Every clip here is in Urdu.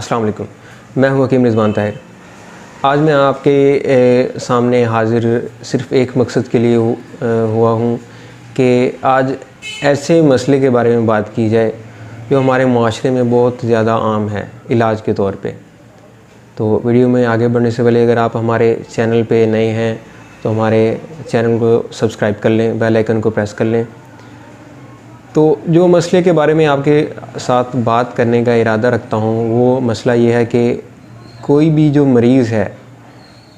السلام علیکم، میں ہوں حکیم رضوان طاہر۔ آج میں آپ کے سامنے حاضر صرف ایک مقصد کے لیے ہوا ہوں کہ آج ایسے مسئلے کے بارے میں بات کی جائے جو ہمارے معاشرے میں بہت زیادہ عام ہے علاج کے طور پہ۔ تو ویڈیو میں آگے بڑھنے سے پہلے اگر آپ ہمارے چینل پہ نئے ہیں تو ہمارے چینل کو سبسکرائب کر لیں، بیل آئیکن کو پریس کر لیں۔ تو جو مسئلے کے بارے میں آپ کے ساتھ بات کرنے کا ارادہ رکھتا ہوں وہ مسئلہ یہ ہے کہ کوئی بھی جو مریض ہے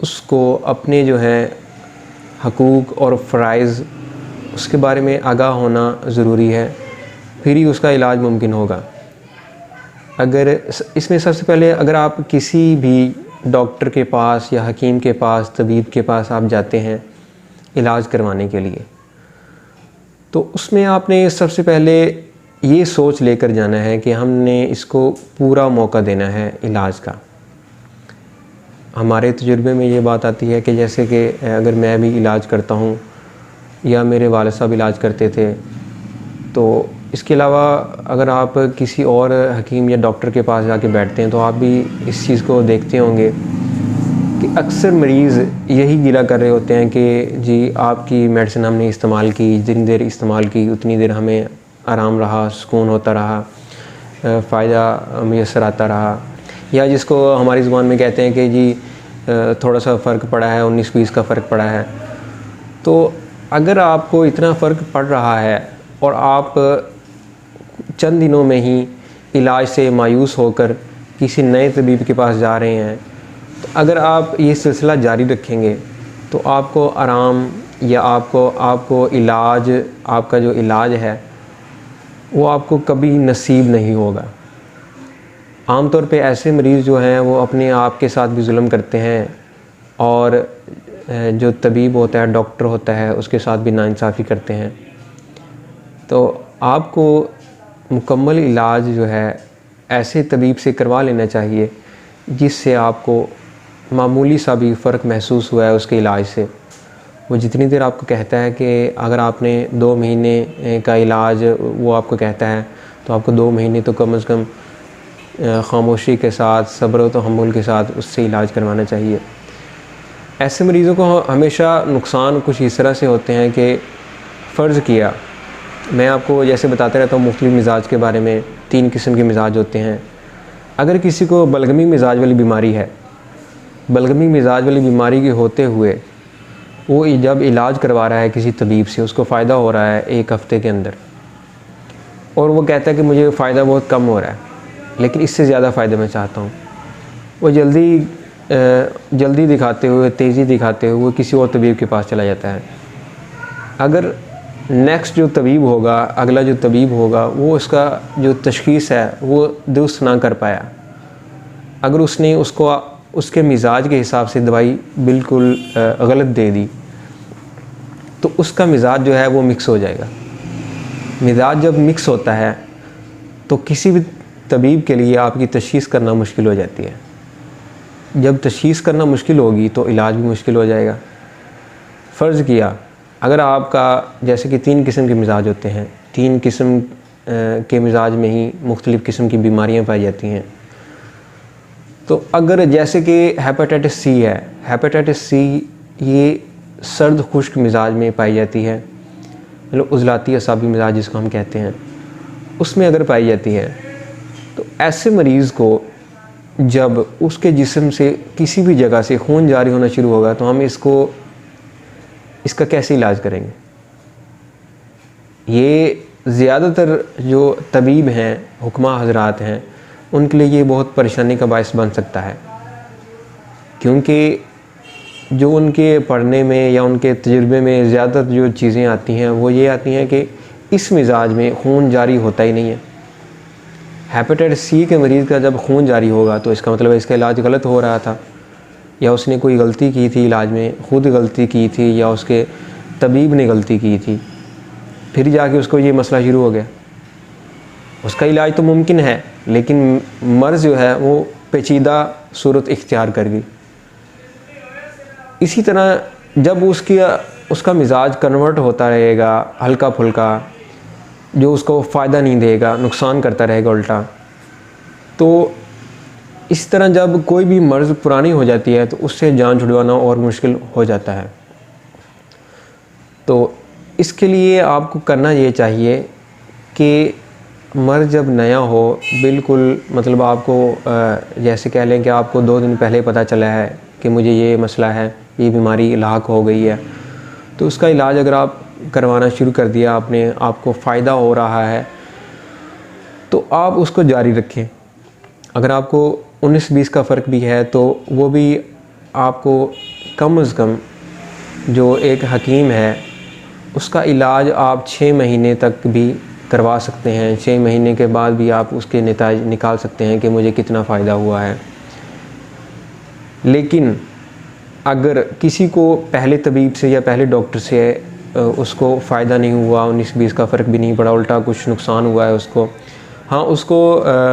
اس کو اپنے جو ہے حقوق اور فرائض اس کے بارے میں آگاہ ہونا ضروری ہے، پھر ہی اس کا علاج ممکن ہوگا۔ اگر اس میں سب سے پہلے اگر آپ کسی بھی ڈاکٹر کے پاس یا حکیم کے پاس، طبیب کے پاس آپ جاتے ہیں علاج کروانے کے لیے، تو اس میں آپ نے سب سے پہلے یہ سوچ لے کر جانا ہے کہ ہم نے اس کو پورا موقع دینا ہے علاج کا۔ ہمارے تجربے میں یہ بات آتی ہے کہ جیسے کہ اگر میں بھی علاج کرتا ہوں یا میرے والد صاحب علاج کرتے تھے، تو اس کے علاوہ اگر آپ کسی اور حکیم یا ڈاکٹر کے پاس جا کے بیٹھتے ہیں تو آپ بھی اس چیز کو دیکھتے ہوں گے کہ اکثر مریض یہی گلہ کر رہے ہوتے ہیں کہ جی آپ کی میڈیسن ہم نے استعمال کی، جتنی دیر استعمال کی اتنی دیر ہمیں آرام رہا، سکون ہوتا رہا، فائدہ میسر آتا رہا، یا جس کو ہماری زبان میں کہتے ہیں کہ جی تھوڑا سا فرق پڑا ہے، 19-20 کا فرق پڑا ہے۔ تو اگر آپ کو اتنا فرق پڑ رہا ہے اور آپ چند دنوں میں ہی علاج سے مایوس ہو کر کسی نئے طبیب کے پاس جا رہے ہیں، تو اگر آپ یہ سلسلہ جاری رکھیں گے تو آپ کو آرام یا آپ کو علاج، آپ کا جو علاج ہے وہ آپ کو کبھی نصیب نہیں ہوگا۔ عام طور پہ ایسے مریض جو ہیں وہ اپنے آپ کے ساتھ بھی ظلم کرتے ہیں اور جو طبیب ہوتا ہے، ڈاکٹر ہوتا ہے، اس کے ساتھ بھی ناانصافی کرتے ہیں۔ تو آپ کو مکمل علاج جو ہے ایسے طبیب سے کروا لینا چاہیے جس سے آپ کو معمولی سا بھی فرق محسوس ہوا ہے اس کے علاج سے۔ وہ جتنی دیر آپ کو کہتا ہے کہ اگر آپ نے 2 مہینے کا علاج وہ آپ کو کہتا ہے تو آپ کو 2 مہینے تو کم از کم خاموشی کے ساتھ، صبر و تحمل کے ساتھ اس سے علاج کروانا چاہیے۔ ایسے مریضوں کو ہمیشہ نقصان کچھ اس طرح سے ہوتے ہیں کہ فرض کیا، میں آپ کو جیسے بتاتا رہتا ہوں مختلف مزاج کے بارے میں، 3 قسم کے مزاج ہوتے ہیں۔ اگر کسی کو بلغمی مزاج والی بیماری ہے، بلغمی مزاج والی بیماری کے ہوتے ہوئے وہ جب علاج کروا رہا ہے کسی طبیب سے، اس کو فائدہ ہو رہا ہے 1 ہفتے کے اندر، اور وہ کہتا ہے کہ مجھے فائدہ بہت کم ہو رہا ہے لیکن اس سے زیادہ فائدہ میں چاہتا ہوں، وہ جلدی دکھاتے ہوئے، تیزی دکھاتے ہوئے کسی اور طبیب کے پاس چلا جاتا ہے۔ اگر نیکسٹ جو طبیب ہوگا، اگلا جو طبیب ہوگا، وہ اس کا جو تشخیص ہے وہ درست نہ کر پایا، اگر اس نے اس کو اس کے مزاج کے حساب سے دوائی بالکل غلط دے دی تو اس کا مزاج جو ہے وہ مکس ہو جائے گا۔ مزاج جب مکس ہوتا ہے تو کسی بھی طبیب کے لیے آپ کی تشخیص کرنا مشکل ہو جاتی ہے۔ جب تشخیص کرنا مشکل ہوگی تو علاج بھی مشکل ہو جائے گا۔ فرض کیا اگر آپ کا جیسے کہ 3 قسم کے مزاج ہوتے ہیں، 3 قسم کے مزاج میں ہی مختلف قسم کی بیماریاں پائی جاتی ہیں، تو اگر جیسے کہ ہیپاٹائٹس سی ہے، ہیپاٹائٹس سی یہ سرد خشک مزاج میں پائی جاتی ہے، مطلب عضلاتی اعصابی مزاج جس کو ہم کہتے ہیں، اس میں اگر پائی جاتی ہے تو ایسے مریض کو جب اس کے جسم سے کسی بھی جگہ سے خون جاری ہونا شروع ہوگا تو ہم اس کا کیسے علاج کریں گے؟ یہ زیادہ تر جو طبیب ہیں، حکماء حضرات ہیں، ان کے لیے یہ بہت پریشانی کا باعث بن سکتا ہے، کیونکہ جو ان کے پڑھنے میں یا ان کے تجربے میں زیادہ جو چیزیں آتی ہیں وہ یہ آتی ہیں کہ اس مزاج میں خون جاری ہوتا ہی نہیں ہے۔ ہیپاٹائٹس سی کے مریض کا جب خون جاری ہوگا تو اس کا مطلب ہے اس کا علاج غلط ہو رہا تھا، یا اس نے کوئی غلطی کی تھی علاج میں، خود غلطی کی تھی یا اس کے طبیب نے غلطی کی تھی، پھر جا کے اس کو یہ مسئلہ شروع ہو گیا۔ اس کا علاج تو ممکن ہے لیکن مرض جو ہے وہ پیچیدہ صورت اختیار کر گئی۔ اسی طرح جب اس کا مزاج کنورٹ ہوتا رہے گا ہلکا پھلکا، جو اس کو فائدہ نہیں دے گا، نقصان کرتا رہے گا الٹا، تو اس طرح جب کوئی بھی مرض پرانی ہو جاتی ہے تو اس سے جان چھڑوانا اور مشکل ہو جاتا ہے۔ تو اس کے لیے آپ کو کرنا یہ چاہیے کہ مرض جب نیا ہو، بالکل مطلب آپ کو جیسے کہہ لیں کہ آپ کو 2 دن پہلے پتہ چلا ہے کہ مجھے یہ مسئلہ ہے، یہ بیماری لاحق ہو گئی ہے، تو اس کا علاج اگر آپ کروانا شروع کر دیا آپ کو فائدہ ہو رہا ہے تو آپ اس کو جاری رکھیں۔ اگر آپ کو 19-20 کا فرق بھی ہے تو وہ بھی آپ کو کم از کم جو ایک حکیم ہے اس کا علاج آپ 6 مہینے تک بھی کروا سکتے ہیں۔ 6 مہینے کے بعد بھی آپ اس کے نتائج نکال سکتے ہیں کہ مجھے کتنا فائدہ ہوا ہے۔ لیکن اگر کسی کو پہلے طبیب سے یا پہلے ڈاکٹر سے اس کو فائدہ نہیں ہوا، 19-20 کا فرق بھی نہیں پڑا، الٹا کچھ نقصان ہوا ہے اس کو، ہاں اس کو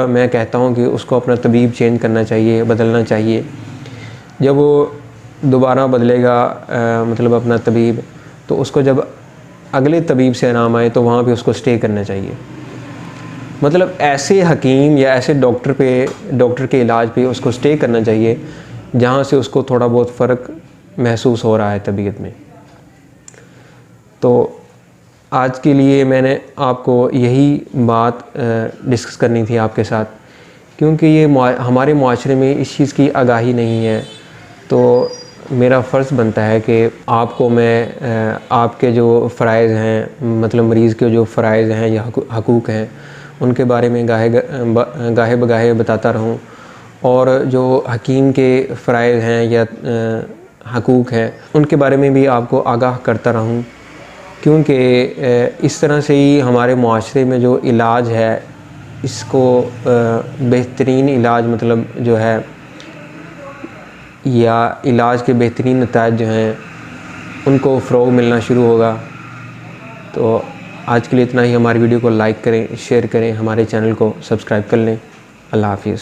میں کہتا ہوں کہ اس کو اپنا طبیب چینج کرنا چاہیے، بدلنا چاہیے۔ جب وہ دوبارہ بدلے گا مطلب اپنا طبیب، تو اس کو جب اگلے طبیب سے آرام آئے تو وہاں پہ اس کو سٹے کرنا چاہیے۔ مطلب ایسے حکیم یا ایسے ڈاکٹر کے علاج پہ اس کو سٹے کرنا چاہیے جہاں سے اس کو تھوڑا بہت فرق محسوس ہو رہا ہے طبیعت میں۔ تو آج کے لیے میں نے آپ کو یہی بات ڈسکس کرنی تھی آپ کے ساتھ، کیونکہ یہ ہمارے معاشرے میں اس چیز کی آگاہی نہیں ہے، تو میرا فرض بنتا ہے کہ آپ کو میں آپ کے جو فرائض ہیں، مطلب مریض کے جو فرائض ہیں یا حقوق ہیں، ان کے بارے میں گاہے بگاہے بتاتا رہوں، اور جو حکیم کے فرائض ہیں یا حقوق ہیں ان کے بارے میں بھی آپ کو آگاہ کرتا رہوں، کیونکہ اس طرح سے ہی ہمارے معاشرے میں جو علاج ہے اس کو بہترین علاج مطلب جو ہے یا علاج کے بہترین نتائج جو ہیں ان کو فروغ ملنا شروع ہوگا۔ تو آج کے لیے اتنا ہی۔ ہماری ویڈیو کو لائک کریں، شیئر کریں، ہمارے چینل کو سبسکرائب کر لیں۔ اللہ حافظ۔